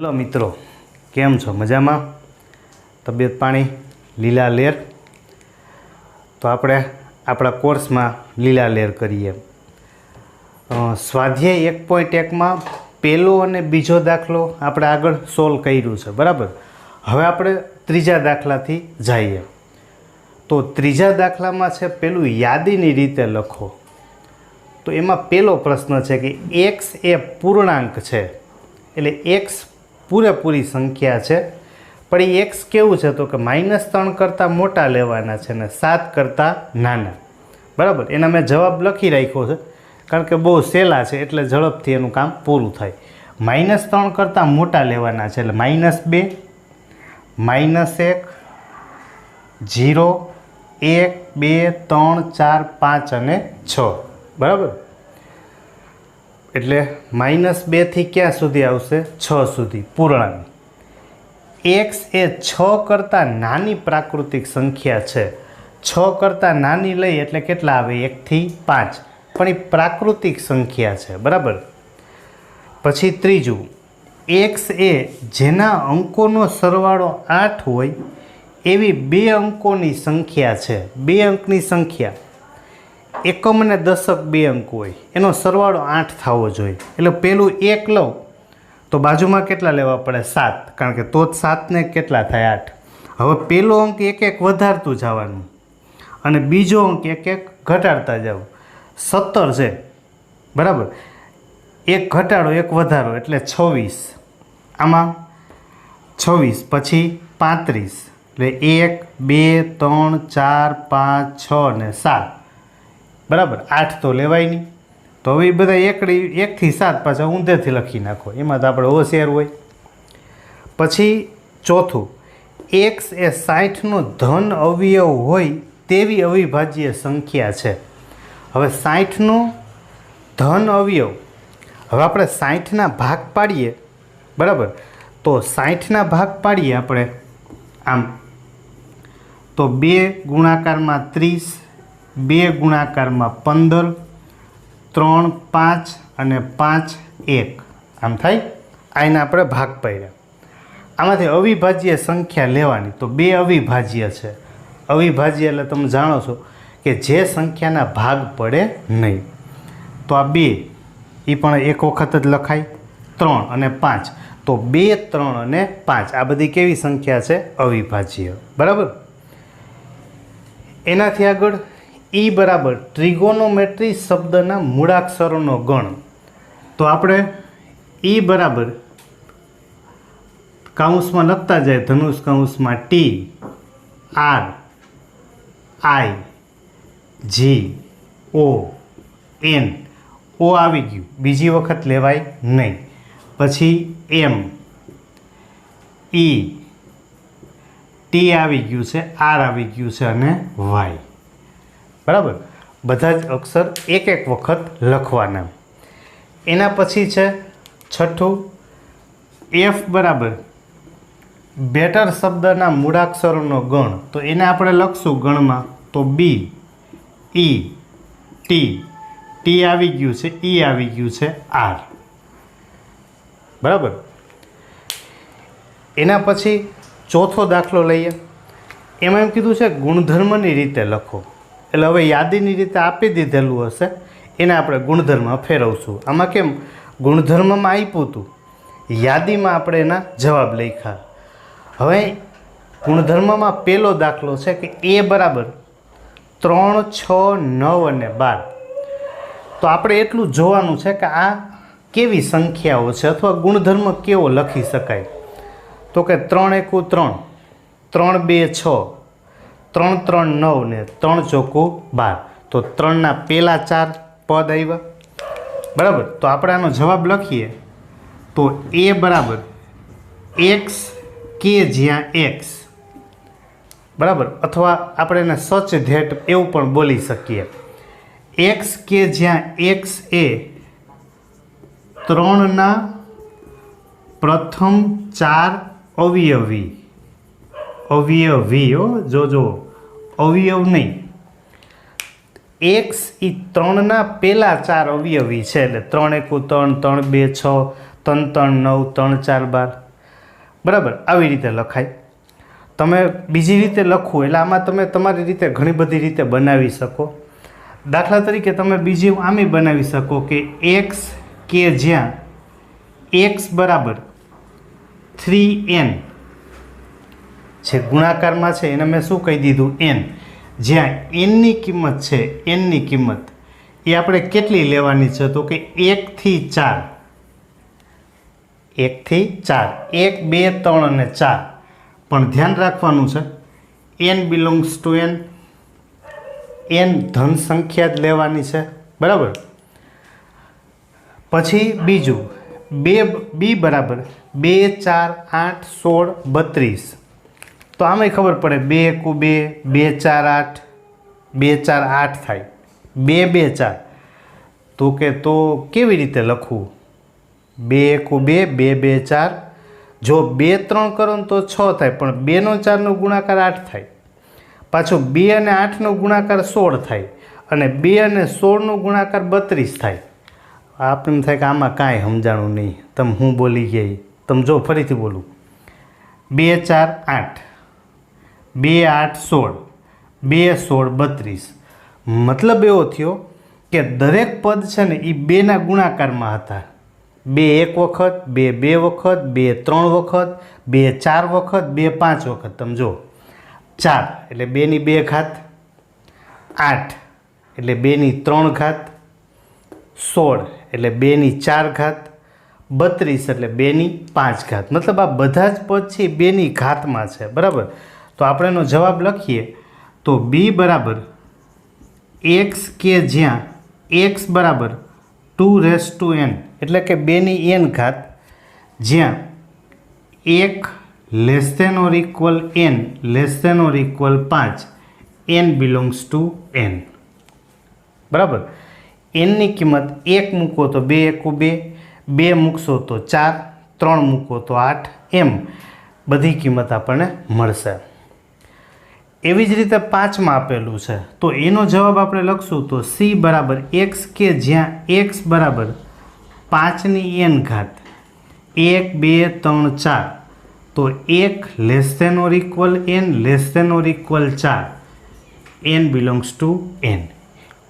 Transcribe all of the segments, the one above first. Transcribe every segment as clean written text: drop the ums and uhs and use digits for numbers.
Hello मित्रों, केम छो? मजा में? तबियत पाणी लीला लेर? तो आपणे आपणा कोर्स में लीला लेर करीए। स्वाध्याय 1.1 में पहलो अने बीजो दाखलो आपणे आगळ सोल्व कर्युं छे, बराबर। हवे आपणे त्रीजा दाखलाथी जाईए। तो त्रीजा दाखलामां छे पेलुं यादीनी रीते लखो। तो एमां पहलो प्रश्न छे कि एक्स ए पूर्णांक छे, एटले एक्स पूरेपूरी संख्या है, पर एक्स केवुं छे तो कि -3 करता मोटा लेवाना छे ने 7 करता नाना, बराबर। एना मैं जवाब लखी राख्यो छे कारण के बहुत सहेला छे एटले झड़पथी एनुं काम पूरुं थाय। -3 करता मोटा लेवाना छे एटले -2, -1, 0, 1, 2, 3, 4, 5 અને 6, बराबर। એટલે -2 થી ક્યાં સુધી આવશે? 6 સુધી પૂર્ણાંક। x એ 6 કરતાં નાની પ્રાકૃતિક સંખ્યા છે। 6 કરતાં નાની લઈ એટલે કેટલા આવે? 1 થી 5, પણ એ પ્રાકૃતિક સંખ્યા છે, બરાબર। પછી ત્રીજું, x એ જેના અંકોનો સરવાળો 8 હોય એવી 2 અંકોની સંખ્યા છે। 2 અંકની સંખ્યા, એકમ અને દશક 2 અંક હોય, એનો સરવાળો 8 થવો જોઈએ। એટલે પેલું 1 લઉં તો બાજુમાં કેટલા લેવા પડે? 7, કારણ કે તો જ 7 ને કેટલા થાય? 8। હવે પેલો અંક એક એક વધારતું જવાનું અને બીજો અંક એક એક ઘટાડતા જાવ। 17 છે, બરાબર। એક ઘટાડો એક વધારો એટલે 26, આમાં 26, પછી 35, એટલે 1, 2, 3, 4, 5, 6 ને 7, बराबर। 8 तो लेवाय नहीं, तो हवे बधा 1 થી 7 पाछा ऊंधेथी लखी नाखो, एमां तो आपणे होशियार होय। पछी चौथुं, एक्स ए 60 नो धन अवयव होय तेवी अविभाज्य संख्या छे। हवे 60 नो धन अवयव, हवे आपणे 60 ना भाग पाडीए, बराबर। तो 60 ना भाग पाडीए आपणे आम, तो 2 गुणाकारमां 30, 2 गुणाकारमां 15, 3, 5 અને 5, 1, આમ થાય। આના આપણે ભાગ પાડ્યા। આમાંથી અવિભાજ્ય સંખ્યા લેવાની, તો 2 અવિભાજ્ય છે। અવિભાજ્ય એટલે તમે જાણો છો કે જે સંખ્યાના ભાગ પડે નહીં। તો આ 2 એ પણ એક વખત જ લખાય। 3 અને 5, તો 2, 3 અને 5 આ બધી કેવી સંખ્યા છે? અવિભાજ્ય, બરાબર। એનાથી આગળ ई बराबर ट्रिगोनोमेट्री शब्दना मूळाक्षरों गण। तो आपणे ई बराबर काउंस में लखता जाए, धनुष काउंस में T, R, I, G, O, N, O आवी गयुं, बीजी वखत लेवाय नहीं। पछी M, E, T आवी गयुं छे, R आवी गयुं छे अने Y, बराबर। बधा ज अक्षर एक एक वखत लखवाना। एना पछी छे छठुं, एफ बराबर बेटर शब्दना मूळाक्षरों गण। तो एने आपणे लखशुं गणमां, तो बी, ई, टी, टी आवी गयुं छे, ई आवी गयुं छे, आर, बराबर। एना पछी चौथो दाखलो लईए। एमां एम कीधुं छे गुणधर्मनी रीते लखो। એટલે હવે યાદીની રીતે આપી દીધેલું હશે, એને આપણે ગુણધર્મમાં ફેરવશું। આમાં કેમ? ગુણધર્મમાં આપ્યું હતું, યાદીમાં આપણે એના જવાબ લખ્યા। હવે ગુણધર્મમાં પહેલો દાખલો છે કે એ બરાબર 3, 6, 9 અને 12। તો આપણે એટલું જોવાનું છે કે આ કેવી સંખ્યાઓ છે અથવા ગુણધર્મ કેવો લખી શકાય। તો કે 3 × 1 = 3, 3, 2, 6, 3, 3, 9 ને 3, 4, 12। तो 3 ना पहला 4 पद आव्या, बराबर। तो આપણે આનો જવાબ લખીએ તો a બરાબર x કે જ્યાં x, બરાબર। અથવા આપણે એને સચ ધેટ એવું પણ બોલી શકીએ। x કે જ્યાં x એ 3 ના પ્રથમ 4 અવયવી, अवयवी हो, जो अवयव नहीं, एक्स ई 3 ना पहला 4 अवयवी है। 3 × 1 = 3, 3, 2, 6, 3, 3, 9, 3, 4, 12। બરાબર, આવી રીતે લખાય. તમે બીજી રીતે લખવું એટલે આમાં તમે તમારી રીતે ઘણી બધી રીતે બનાવી શકો. દાખલા તરીકે તમે બીજી આમી બનાવી શકો કે એક્સ કે જ્યાં એક્સ બરાબર 3n છે, ગુણાકારમાં છે એને મેં શું કહી દીધું n, જ્યાં nની કિંમત છે, nની કિંમત એ આપણે કેટલી લેવાની છે તો કે 1 થી 4, 1 થી 4, 1 2 3 અને 4. પણ ધ્યાન રાખવાનું છે n belongs to n, n ધન સંખ્યા જ લેવાની છે, બરાબર. પછી બીજું b બરાબર 2 4 8 16 32. તો આમાંય ખબર પડે 2 એકુ 2, 2 4 8, 2 4 8 થાય, 2 2 4. તો કે તો કેવી રીતે લખવું? 2 એકુ 2, 2 2 4. જો 2 3 કરો ને તો 6 થાય, પણ 2 નો 4 નો ગુણાકાર 8 થાય. પાછો 2 અને 8 નો ગુણાકાર 16 થાય, અને 2 અને 16 નો ગુણાકાર 32 થાય. આપણે એમ થાય કે આમાં કાંઈ સમજાણું નહીં, તમે હું બોલી ગયા. તમે જો ફરીથી બોલું, 2 4 8, 2 8 16, 2 16 32. મતલબ એવો થયો કે દરેક પદ છે ને એ 2ના ગુણાકારમાં હતા. 2 1 વખત, 2 2 વખત, 2 3 વખત, 2 4 વખત, 2 5 વખત. તમે જો 4 એટલે 2 ની 2 ઘાત, 8 એટલે 2 ની 3 ઘાત, 16 એટલે 2 ની 4 ઘાત, 32 એટલે 2 ની 5 ઘાત. મતલબ આ બધા જ પદ છે 2 ની ઘાતમાં છે, બરાબર. તો આપણે એનો જવાબ લખીએ તો b બરાબર x કે જ્યાં x બરાબર 2n, એટલે કે 2 ની n ઘાત, જ્યાં 1 less than or equal n less than or equal 5, n belongs to n, બરાબર. nની કિંમત 1 મૂકો તો 2 એકુ 2, 2 મૂકશો તો 4, 3 મૂકો તો 8, એમ બધી કિંમત આપણને મળશે. એવી જ રીતે 5માં આપેલું છે તો એનો જવાબ આપણે લખશું તો c બરાબર x કે જ્યાં x બરાબર 5 ની n ઘાત, 1 2 3 4. તો 1 less than or equal n less than or equal 4, n belongs to n.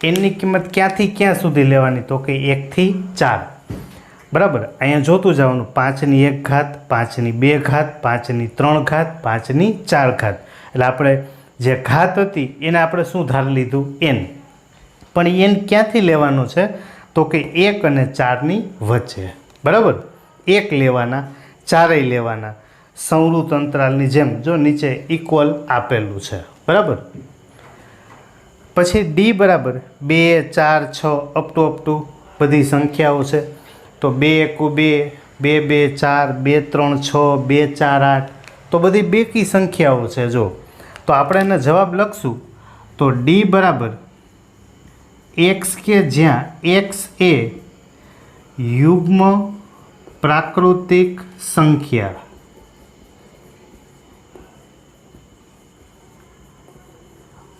nની કિંમત ક્યાંથી ક્યાં સુધી લેવાની તો કે 1 થી 4, બરાબર. અહીંયા જોતું જવાનું 5 ની 1 ઘાત, 5 ની 2 ઘાત, 5 ની 3 ઘાત, 5 ની 4 ઘાત. એટલે આપણે જે ઘાત હતી એને આપણે શું ધારી લીધું? n. પણ n ક્યાંથી લેવાનો છે તો કે 1 અને 4ની વચ્ચે, બરાબર. 1 લેવાના, 4 લેવાના, સંવૃત અંતરાલની જેમ જો નીચે ઇક્વલ આપેલું છે, બરાબર. પછી d બરાબર 2 4 6 અપ ટુ બધી સંખ્યાઓ છે. તો 2 એકુ 2, 2 2 4, 2 3 6, 2 4 8. તો બધી બેકી સંખ્યાઓ છે. જો તો આપણે એને જવાબ લખશું તો d બરાબર x કે જ્યાં x એ યુગ્મ પ્રાકૃતિક સંખ્યા,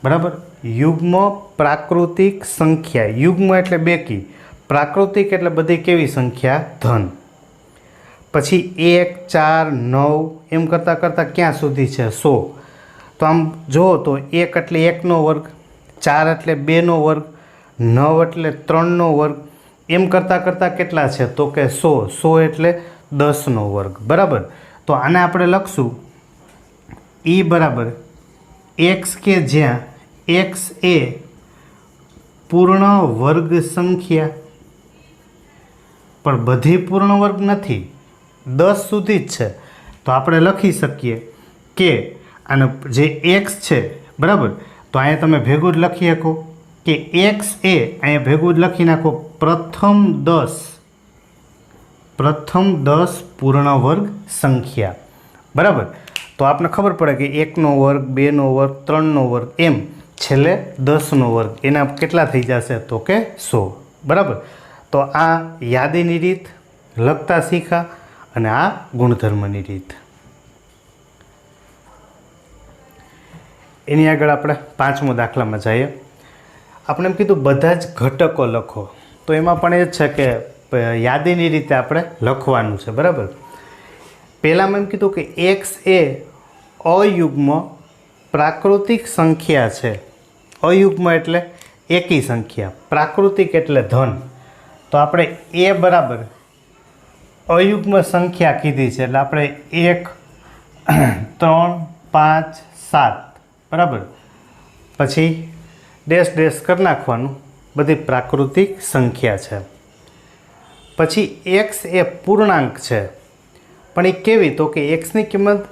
બરાબર. યુગ્મ પ્રાકૃતિક સંખ્યા, યુગ્મ એટલે બેકી, પ્રાકૃતિક એટલે બધી કેવી સંખ્યા? ધન. પછી 1 4 9 એમ કરતાં કરતાં ક્યાં સુધી છે? 100. તો આમ જુઓ તો 1 એટલે 1નો વર્ગ, 4 એટલે 2નો વર્ગ, 9 એટલે 3નો વર્ગ, એમ કરતાં કરતાં કેટલા છે તો કે 100. 100 એટલે 10નો વર્ગ, બરાબર. તો આને આપણે લખશું e બરાબર x કે જ્યાં x એ પૂર્ણ વર્ગ સંખ્યા, પણ બધી પૂર્ણ વર્ગ નથી, 10 સુધી જ છે. તો આપણે લખી શકીએ કે અને જે x છે, બરાબર. તો અહીંયા તમે ભેગું જ લખી શકો કે x એ અહીંયા ભેગું જ લખી નાખો પ્રથમ 10 પૂર્ણ વર્ગ સંખ્યા, બરાબર. તો આપણને ખબર પડે કે 1નો વર્ગ, 2નો વર્ગ, 3નો વર્ગ, એમ છેલ્લે 10નો વર્ગ. એના કેટલા થઈ જશે તો કે 100, બરાબર. તો આ યાદીની રીત લખતા શીખા અને આ ગુણધર્મની રીત. એની આગળ આપણે 5મો દાખલામાં જઈએ. આપણે એમ કીધું બધા જ ઘટકો લખો, તો એમાં પણ એ જ છે કે યાદીની રીતે આપણે લખવાનું છે, બરાબર. પહેલામાં એમ કીધું કે એક્સ એ અયુગ્મ પ્રાકૃતિક સંખ્યા છે. અયુગ્મ એટલે એકી સંખ્યા, પ્રાકૃતિક એટલે ધન. તો આપણે એ બરાબર અયુગ્મ સંખ્યા કીધી છે એટલે આપણે 1, 3, 5, 7 બરાબર, પછી ડેશ ડેશ કરી નાખવાનું, બધી પ્રાકૃતિક સંખ્યા છે. પછી એક્સ એ પૂર્ણાંક છે, પણ એ કેવી? તો કે એક્સની કિંમત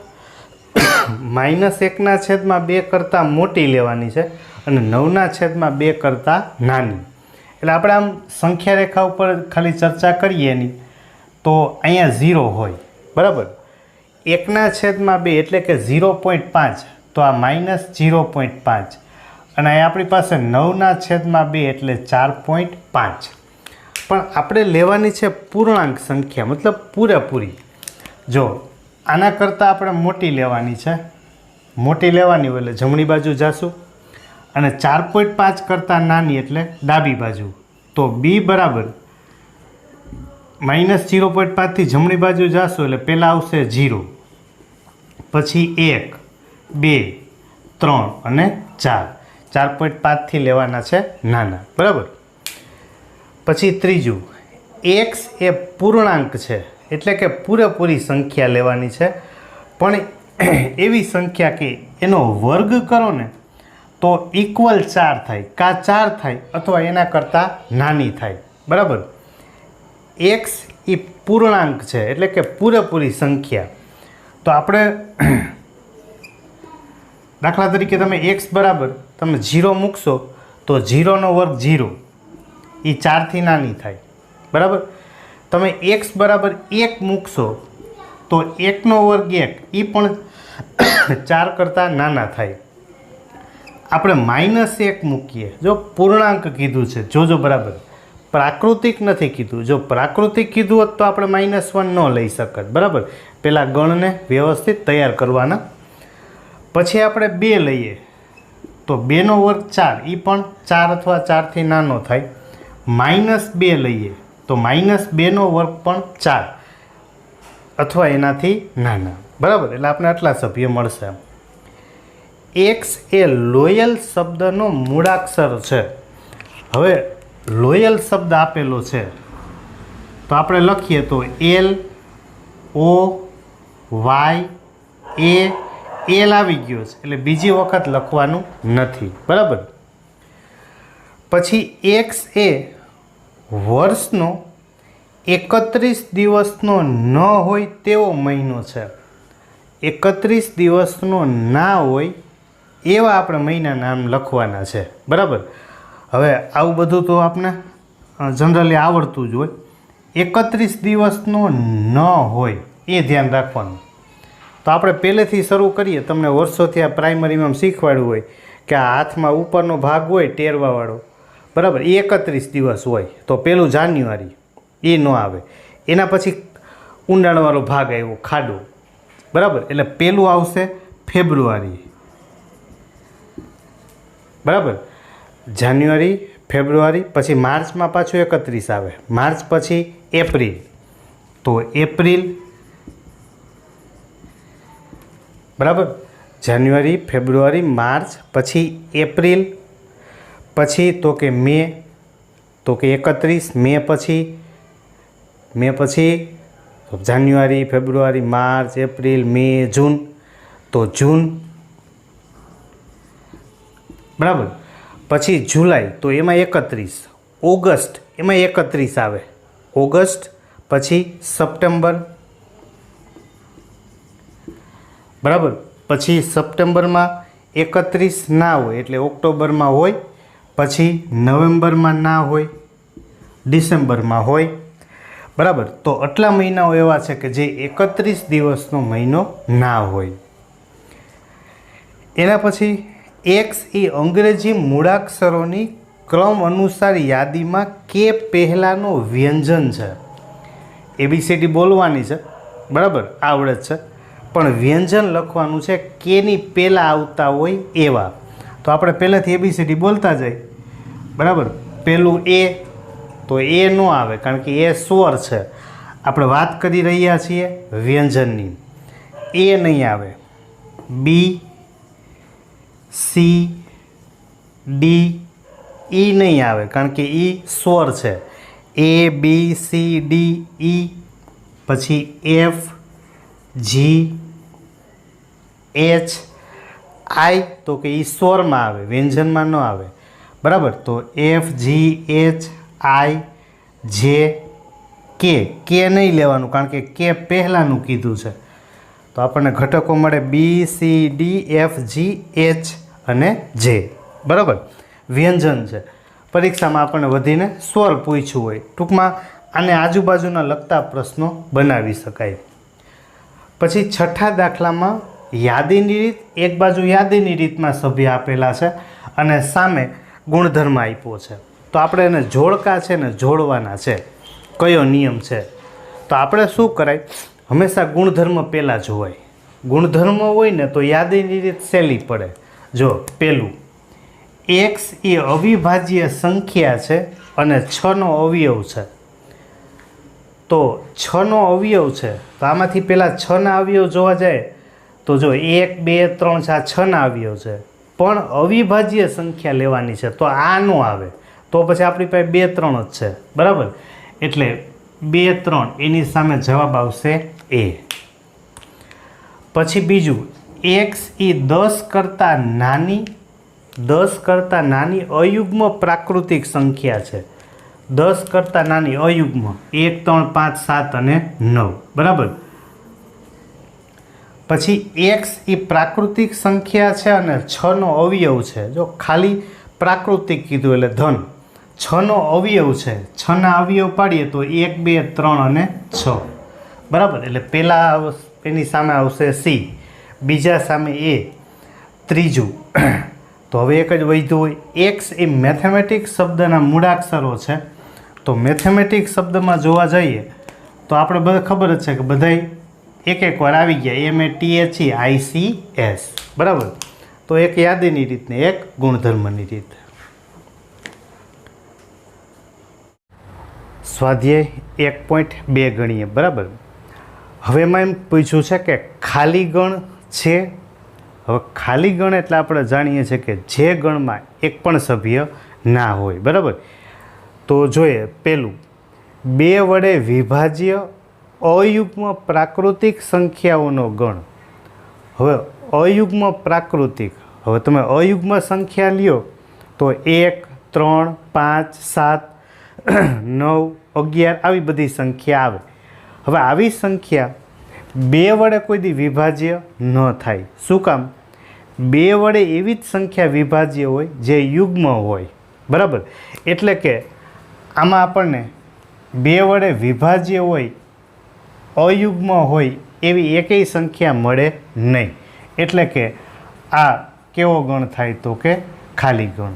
-1/2 કરતાં મોટી લેવાની છે અને 9/2 કરતાં નાની. એટલે આપણે આમ સંખ્યા રેખા ઉપર ખાલી ચર્ચા કરીએ એની તો અહીંયા 0 હોય બરાબર. 1/2 એટલે કે 0.5, તો આ -0.5 અને અહીંયા આપણી પાસે 9/2 એટલે 4.5. પણ આપણે લેવાની છે પૂર્ણાંક સંખ્યા, મતલબ પૂરેપૂરી. જો આના કરતાં આપણે મોટી લેવાની છે, મોટી લેવાની હોય એટલે જમણી બાજુ જાશું અને 4.5 કરતાં નાની એટલે ડાબી બાજુ. તો બી બરાબર -0.5 થી જમણી બાજુ જાશું એટલે પહેલાં આવશે 0, પછી 1, 2, 3 અને 4. 4.5 થી લેવાના છે નાના બરાબર. પછી ત્રીજું, એક્સ એ પૂર્ણાંક છે એટલે કે પૂરેપૂરી સંખ્યા લેવાની છે, પણ એવી સંખ્યા કે એનો વર્ગ કરો ને તો ઇક્વલ 4 થાય, કાં 4 થાય અથવા એના કરતાં નાની થાય બરાબર. એક્સ એ પૂર્ણાંક છે એટલે કે પૂરેપૂરી સંખ્યા. તો આપણે દાખલા તરીકે તમે એક્સ બરાબર તમે 0 મૂકશો તો 0નો વર્ગ 0, એ 4થી નાની થાય બરાબર. તમે એક્સ બરાબર 1 મૂકશો તો 1નો વર્ગ 1, એ પણ 4 કરતાં નાના થાય. આપણે -1 મૂકીએ, જો પૂર્ણાંક કીધું છે જોજો બરાબર, પ્રાકૃતિક નથી કીધું. જો પ્રાકૃતિક કીધું હોત તો આપણે -1 ન લઈ શકત બરાબર. પહેલાં ગણને વ્યવસ્થિત તૈયાર કરવાના. પછી આપણે 2 લઈએ તો 2નો વર્ગ 4, એ પણ 4 અથવા 4થી નાનો થાય. -2 લઈએ તો -2નો વર્ગ પણ 4 અથવા એનાથી નાના બરાબર. એટલે આપણે આટલા સભ્ય મળશે. એક્સ એ લોયલ શબ્દનો મૂળાક્ષર છે. હવે લોયલ શબ્દ આપેલો છે તો આપણે લખીએ તો LOY એલ આવી ગયો છે એટલે બીજી વખત લખવાનું નથી બરાબર. પછી એક્સ એ વર્ષનો 31 દિવસનો ન હોય તેવો મહિનો છે. 31 દિવસનો ના હોય એવા આપણે મહિના નામ લખવાના છે બરાબર. હવે આવું બધું તો આપણે જનરલી આવડતું જ હોય. 31 દિવસનો ન હોય એ ધ્યાન રાખવાનું. તો આપણે પહેલેથી શરૂ કરીએ. તમને વર્ષોથી આ પ્રાઇમરીમાં શીખવાડ્યું હોય કે આ હાથમાં ઉપરનો ભાગ હોય ટેરવાવાળો બરાબર, એ 31 દિવસ હોય. તો પહેલું જાન્યુઆરી એ ન આવે, એના પછી ઊંડાણવાળો ભાગ આવ્યો ખાડો બરાબર, એટલે પહેલું આવશે ફેબ્રુઆરી બરાબર. જાન્યુઆરી, ફેબ્રુઆરી, પછી માર્ચમાં પાછું 31 આવે, માર્ચ પછી એપ્રિલ, તો એપ્રિલ બરાબર. જાન્યુઆરી, ફેબ્રુઆરી, માર્ચ, પછી એપ્રિલ, પછી તો કે મે, તો કે 31, મે પછી જાન્યુઆરી, ફેબ્રુઆરી, માર્ચ, એપ્રિલ, મે, જૂન, તો જૂન બરાબર. પછી જુલાઈ તો એમાં 31, ઓગસ્ટ એમાં 31 આવે, ઓગસ્ટ, પછી સપ્ટેમ્બર બરાબર. પછી સપ્ટેમ્બરમાં 31 ના હોય એટલે ઓક્ટોબરમાં હોય, પછી નવેમ્બરમાં ના હોય, ડિસેમ્બરમાં હોય બરાબર. તો આટલા મહિનાઓ એવા છે કે જે 31 દિવસનો મહિનો ના હોય. એના પછી એક્સ એ અંગ્રેજી મૂળાક્ષરોની ક્રમ અનુસાર યાદીમાં કે પહેલાંનો વ્યંજન છે. ABCD બોલવાની છે બરાબર, આવડે જ છે, પણ વ્યંજન લખવાનું છે કેની પહેલાં આવતા હોય એવા. તો આપણે પહેલાંથી ABCD બોલતા જાય બરાબર. પહેલું એ, તો એ ન આવે કારણ કે એ સ્વર છે. આપણે વાત કરી રહ્યા છીએ વ્યંજનની. એ નહીં આવે, બી, સી, ડી, ઈ નહીં આવે કારણ કે ઈ સ્વર છે. એ, બી, સી, ડી, ઈ, પછી એફ, જી, એચ, આઈ, તો કે ઈ સ્વરમાં આવે, વ્યંજનમાં ન આવે. બરાબર. તો એફ, જી, એચ, આઈ, જે, કે નહીં લેવાનું કારણ કે કે પહેલાંનું કીધું છે. તો આપણને ઘટકો મળે બી, સી, ડી, એફ, જી, એચ અને જે. બરાબર. વ્યંજન છે. પરીક્ષામાં આપણને વધીને સ્વર પૂછ્યું હોય. ટૂંકમાં આને આજુબાજુના લગતા પ્રશ્નો બનાવી શકાય. પછી છઠ્ઠા દાખલામાં યાદીની રીત, એક બાજુ યાદીની રીતમાં સભ્ય આપેલા છે અને સામે ગુણધર્મ આપ્યો છે. તો આપણે એને જોડકા છે ને જોડવાના છે. કયો નિયમ છે? તો આપણે શું કરાય, હંમેશા ગુણધર્મ પહેલાં જોવાય. ગુણધર્મ હોય ને તો યાદીની રીત સહેલી પડે. જો પહેલું, એક્સ એ અવિભાજ્ય સંખ્યા છે અને 6નો અવયવ છે. તો 6નો અવયવ છે તો આમાંથી પહેલાં 6ના અવયવ જોવા જાય તો જો 1, 2, 3, 4, 6ના અવયવ છે, પણ અવિભાજ્ય સંખ્યા લેવાની છે તો આ ન આવે. તો પછી આપણી પાસે 2, 3 જ છે. બરાબર. એટલે 2, 3 એની સામે જવાબ આવશે એ. પછી બીજું, એક્સ એ 10 કરતાં નાની અયુગ્મ પ્રાકૃતિક સંખ્યા છે. 10 કરતાં નાની અયુગ્મ 1, 3, 5, 7 અને 9. બરાબર. પછી એક્સ એ પ્રાકૃતિક સંખ્યા છે અને 6નો અવયવ છે. જો ખાલી પ્રાકૃતિક કીધું એટલે ધન. 6નો અવયવ છે, 6ના અવયવ પાડીએ તો 1, 2, 3 અને 6. બરાબર. એટલે પહેલાં એની સામે આવશે સી, બીજા સામે એ, ત્રીજું તો હવે એક જ વધ્યું હોય. એક્સ એ મેથેમેટિક્સ શબ્દના મૂળાક્ષરો છે. તો મેથેમેટિક્સ શબ્દમાં જોવા જઈએ તો આપણે બધા ખબર જ છે કે બધાય એક વાર આવી ગયા, MATHEICS. બરાબર. તો એક યાદીની રીત ને એક ગુણધર્મની રીત. સ્વાધ્યાય 1.2 ગણીએ. બરાબર. હવે એમાં એમ પૂછ્યું છે કે ખાલી ગણ છે. હવે ખાલી ગણ એટલે આપણે જાણીએ છીએ કે જે ગણમાં એક પણ સભ્ય ના હોય. બરાબર. તો જોઈએ પહેલું, 2 વડે વિભાજ્ય અયુગ્મ પ્રાકૃતિક સંખ્યાઓનો ગણ. હવે અયુગ્મ પ્રાકૃતિક, હવે તમે અયુગ્મ સંખ્યા લ્યો તો 1, 3, 5, 7, 9, 11 આવી બધી સંખ્યા આવે. હવે આવી સંખ્યા 2 વડે કોઈ દી વિભાજ્ય ન થાય. શું કામ? 2 વડે એવી જ સંખ્યા વિભાજ્ય હોય જે યુગ્મ હોય. બરાબર. એટલે કે આમાં આપણને 2 વડે વિભાજ્ય હોય, અયુગ્મ હોય એવી એકેય સંખ્યા મળે નહીં. એટલે કે આ કેવો ગણ થાય તો કે ખાલી ગણ.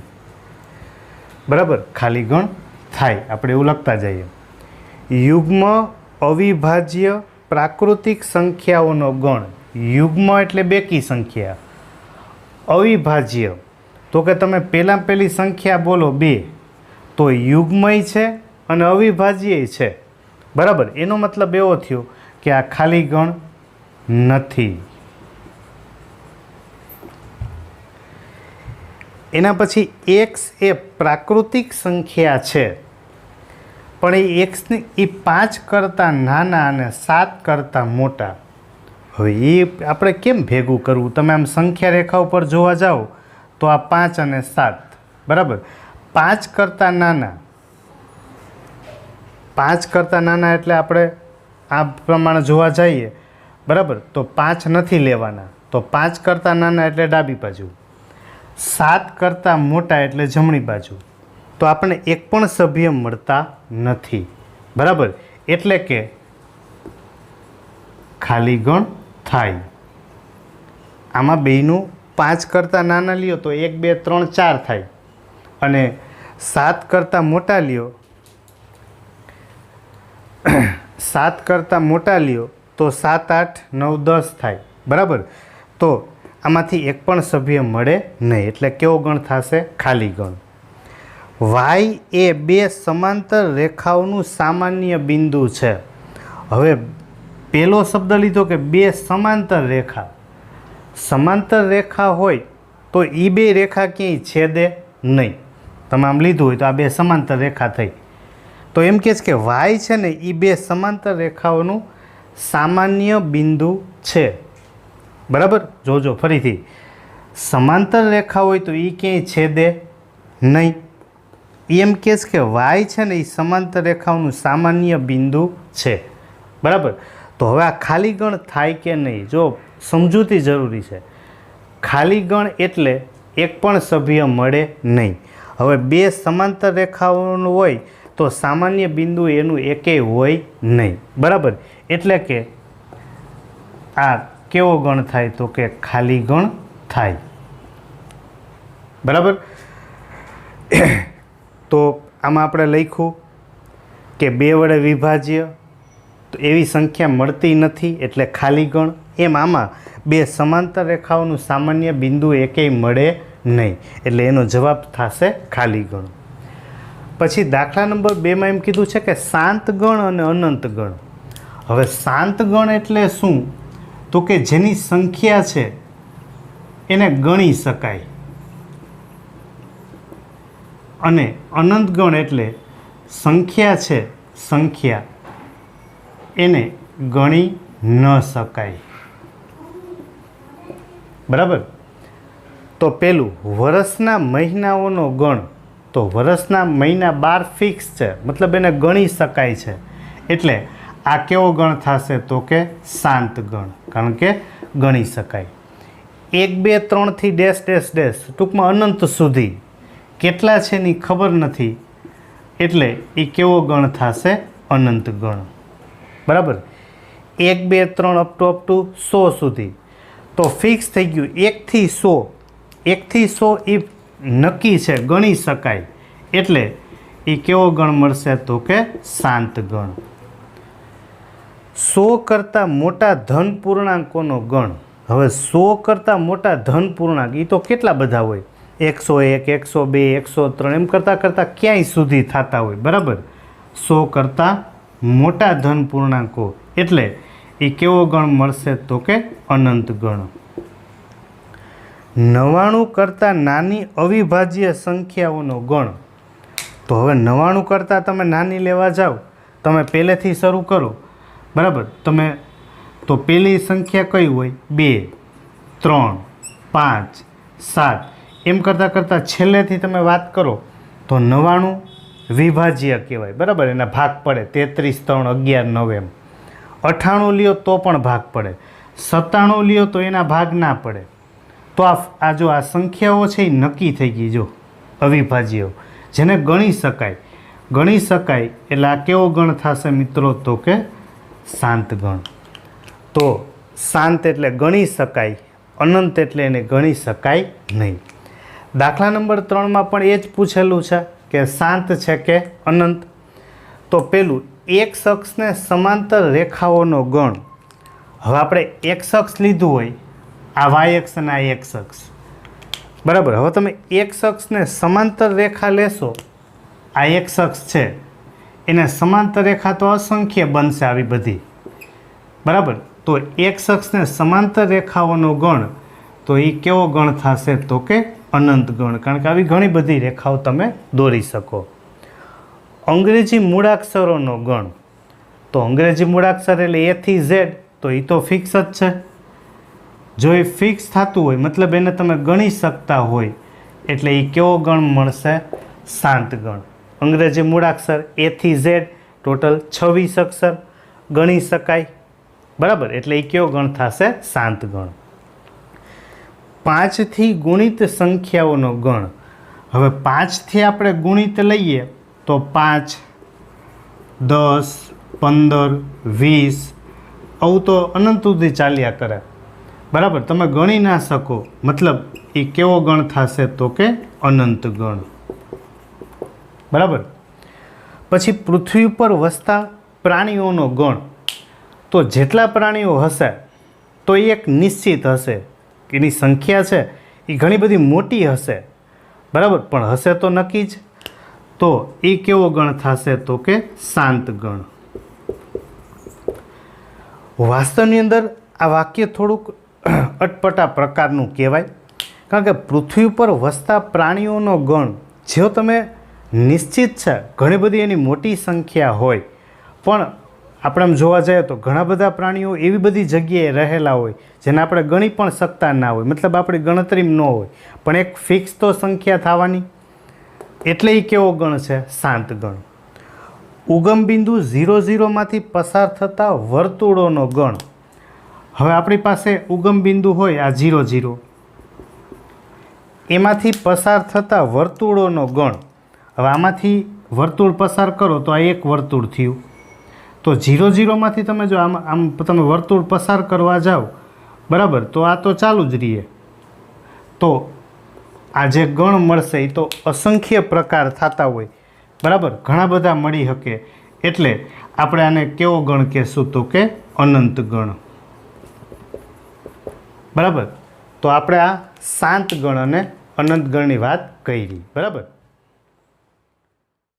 બરાબર. ખાલી ગણ થાય. આપણે એવું લખતા જઈએ. યુગ્મ અવિભાજ્ય પ્રાકૃતિક સંખ્યાઓનો ગણ. યુગ્મ એટલે બેકી સંખ્યા. અવિભાજ્ય તો કે તમે પહેલી સંખ્યા બોલો 2 તો યુગ્મય છે અને અવિભાજ્ય છે. બરાબર. એનો મતલબ એવો થયો કે આ ખાલી ગણ નથી. એના પછી એક્સ એ પ્રાકૃતિક સંખ્યા છે પણ એ એક્સની એ 5 કરતાં નાના અને 7 કરતાં મોટા. હવે એ આપણે કેમ ભેગું કરવું? તમે આમ સંખ્યા રેખા ઉપર જોવા જાઓ તો આ 5 અને 7. બરાબર. 5 કરતાં નાના, 5 કરતાં નાના એટલે આપણે આ પ્રમાણે જોવા જઈએ. બરાબર. તો 5 નથી લેવાના. તો 5 કરતાં નાના એટલે ડાબી બાજુ, 7 કરતાં મોટા એટલે જમણી બાજુ. તો આપણને એક પણ સભ્ય મળતા નથી. બરાબર. એટલે કે ખાલી ગણ થાય. આમાં બેયનું 5 કરતાં નાના લ્યો તો 1, 2, 3, 4 થાય અને 7 કરતાં મોટા લ્યો 7 કરતાં મોટા લ્યો તો 7, 8, 9, 10 થાય. બરાબર. તો આમાંથી એક પણ સભ્ય મળે નહીં. એટલે કેવો ગણ થશે? ખાલી ગણ. વાય એ 2 સમાંતર રેખાઓનું સામાન્ય બિંદુ છે. હવે પહેલો શબ્દ લીધો કે બે સમાંતર રેખા. સમાંતર રેખા હોય તો એ બે રેખા ક્યાંય છેદે નહીં. તમે આમ લીધું હોય તો આ બે સમાંતર રેખા થઈ. તો એમ કહે છે કે વાય છે ને એ બે સમાંતર રેખાઓનું સામાન્ય બિંદુ છે. બરાબર, જોજો ફરીથી, સમાંતર રેખા હોય તો એ ક્યાંય છેદે નહીં. એમ કહે છે કે વાય છે ને એ સમાંતર રેખાઓનું સામાન્ય બિંદુ છે. બરાબર, તો હવે આ ખાલી ગણ થાય કે નહીં, જો સમજૂતી જરૂરી છે. ખાલી ગણ એટલે એક પણ સભ્ય મળે નહીં. હવે બે સમાંતર રેખાઓનું હોય તો સામાન્ય બિંદુ એનું એકેય હોય નહીં. બરાબર, એટલે કે આ કેવો ગણ થાય તો કે ખાલી ગણ થાય. બરાબર, તો આમાં આપણે લખ્યું કે બે વડે વિભાજ્ય તો એવી સંખ્યા મળતી નથી એટલે ખાલી ગણ. એમ આમાં બે સમાંતર રેખાઓનું સામાન્ય બિંદુ એકેય મળે નહીં એટલે એનો જવાબ થશે ખાલી ગણ. પછી દાખલા નંબર 2માં એમ કીધું છે કે શાંત ગણ અને અનંત ગણ. હવે શાંત ગણ એટલે શું તો કે જેની સંખ્યા છે એને ગણી શકાય, અને અનંત ગણ એટલે સંખ્યા છે સંખ્યા એને ગણી ન શકાય. બરાબર, તો પેલું વર્ષના મહિનાઓનો ગણ, તો વર્ષના મહિના 12 ફિક્સ છે મતલબ એને ગણી શકાય છે એટલે આ કેવો ગણ થશે તો કે શાંત ગણ, કારણ કે ગણી શકાય. 1 2 3 થી ડેશ ડેશ ડેશ ટૂંકમાં અનંત સુધી કેટલા છે એની ખબર નથી એટલે એ કેવો ગણ થશે અનંત ગણ. બરાબર, 1 2 3 અપ ટુ 100 સુધી તો ફિક્સ થઈ ગયું. 1 થી 100 એ નક્કી છે, ગણી શકાય એટલે એ કેવો ગણ મળશે તો કે શાંત ગણ. 100 કરતાં મોટા ધન પૂર્ણાંકોનો ગણ. હવે 100 કરતાં મોટા ધન પૂર્ણાંક એ તો કેટલા બધા હોય, 101 102 103 એમ કરતાં ક્યાંય સુધી થતા હોય. બરાબર, 100 કરતાં મોટા ધન પૂર્ણાંકો એટલે એ કેવો ગણ મળશે તો કે અનંત ગણ. 99 કરતાં નાની અવિભાજ્ય સંખ્યાઓનો ગણ. તો હવે 99 કરતાં તમે નાની લેવા જાઓ, તમે પહેલેથી શરૂ કરો. બરાબર, તમે તો પહેલી સંખ્યા કઈ હોય 2 3 5 7 એમ કરતાં છેલ્લેથી તમે વાત કરો તો 99 વિભાજ્ય કહેવાય. બરાબર, એના ભાગ પડે 33 3 11 9 એમ. 98 લ્યો તો પણ ભાગ પડે, 97 લ્યો તો એના ભાગ ના પડે. તો આ જો આ સંખ્યાઓ છે એ નક્કી થઈ ગઈ, જો અવિભાજ્ય જેને ગણી શકાય એટલે આ કેવો ગણ થશે મિત્રો તો કે શાંત ગણ. તો શાંત એટલે ગણી શકાય, અનંત એટલે એને ગણી શકાય નહીં. દાખલા નંબર 3માં પણ એ જ પૂછેલું છે કે શાંત છે કે અનંત. તો પેલું એક અક્ષને સમાંતર રેખાઓનો ગણ. હવે આપણે એક અક્ષ લીધું હોય, આ વાય અક્ષ અને આ એક્સ અક્ષ. બરાબર, હવે તમે એક અક્ષને સમાંતર રેખા લેશો, આ એક અક્ષ છે એને સમાંતર રેખા તો અસંખ્ય બનશે આવી બધી. બરાબર, તો એક અક્ષને સમાંતર રેખાઓનો ગણ તો એ કેવો ગણ થશે તો કે અનંત ગણ, કારણ કે આવી ઘણી બધી રેખાઓ તમે દોરી શકો. અંગ્રેજી મૂળાક્ષરોનો ગણ. તો અંગ્રેજી મૂળાક્ષર એટલે A થી Z, તો એ તો ફિક્સ જ છે. જો એ ફિક્સ થતું હોય મતલબ એને તમે ગણી શકતા હોય એટલે એ કેવો ગણ મળશે શાંત ગણ. અંગ્રેજી મૂળાક્ષર A થી Z ટોટલ 26 અક્ષર ગણી શકાય. બરાબર, એટલે એ કેવો ગણ થશે શાંત ગણ. 5 થી ગુણિત સંખ્યાઓનો ગણ. હવે 5 થી આપણે ગુણિત લઈએ તો 5 10 15 20 આવું તો અનંત સુધી ચાલ્યા કરે. બરાબર, તમે ગણી ના શકો મતલબ એ કેવો ગણ થશે તો કે અનંત ગણ. બરાબર, પછી પૃથ્વી ઉપર વસતા પ્રાણીઓનો ગણ. તો જેટલા પ્રાણીઓ હશે તો એ એક નિશ્ચિત હશે, એની સંખ્યા છે એ ઘણી બધી મોટી હશે. બરાબર, પણ હશે તો નક્કી જ. તો એ કેવો ગણ થશે તો કે શાંત ગણ. વાસ્તવની અંદર આ વાક્ય થોડુંક અટપટા પ્રકારનું કહેવાય, કારણ કે પૃથ્વી ઉપર વસતા પ્રાણીઓનો ગણ જો તમે નિશ્ચિત છે ઘણી બધી એની મોટી સંખ્યા હોય, પણ આપણે આમ જોવા જઈએ તો ઘણા બધા પ્રાણીઓ એવી બધી જગ્યાએ રહેલા હોય જેને આપણે ગણી પણ શકતા ના હોય, મતલબ આપણી ગણતરીમાં ન હોય, પણ એક ફિક્સ તો સંખ્યા થવાની, એટલે એ કેવો ગણ છે? શાંત ગણ. ઉગમ બિંદુ 0,0માંથી પસાર થતા વર્તુળોનો ગણ. હવે આપણી પાસે ઉગમ બિંદુ હોય આ 0,0, એમાંથી પસાર થતા વર્તુળોનો ગણ. હવે આમાંથી વર્તુળ પસાર કરો તો આ એક વર્તુળ થયું, તો 0,0માંથી તમે જો આમ તમે વર્તુળ પસાર કરવા જાઓ, બરાબર, તો આ તો ચાલુ જ રહીએ, તો આ જે ગણ મળશે એ તો અસંખ્ય પ્રકાર થતા હોય, બરાબર, ઘણા બધા મળી શકે, એટલે આપણે આને કેવો ગણ કહેશું? તો કે અનંત ગણ. બરાબર, તો આપણે આ શાંત ગણ અને અનંત ગણની વાત કરી, બરાબર.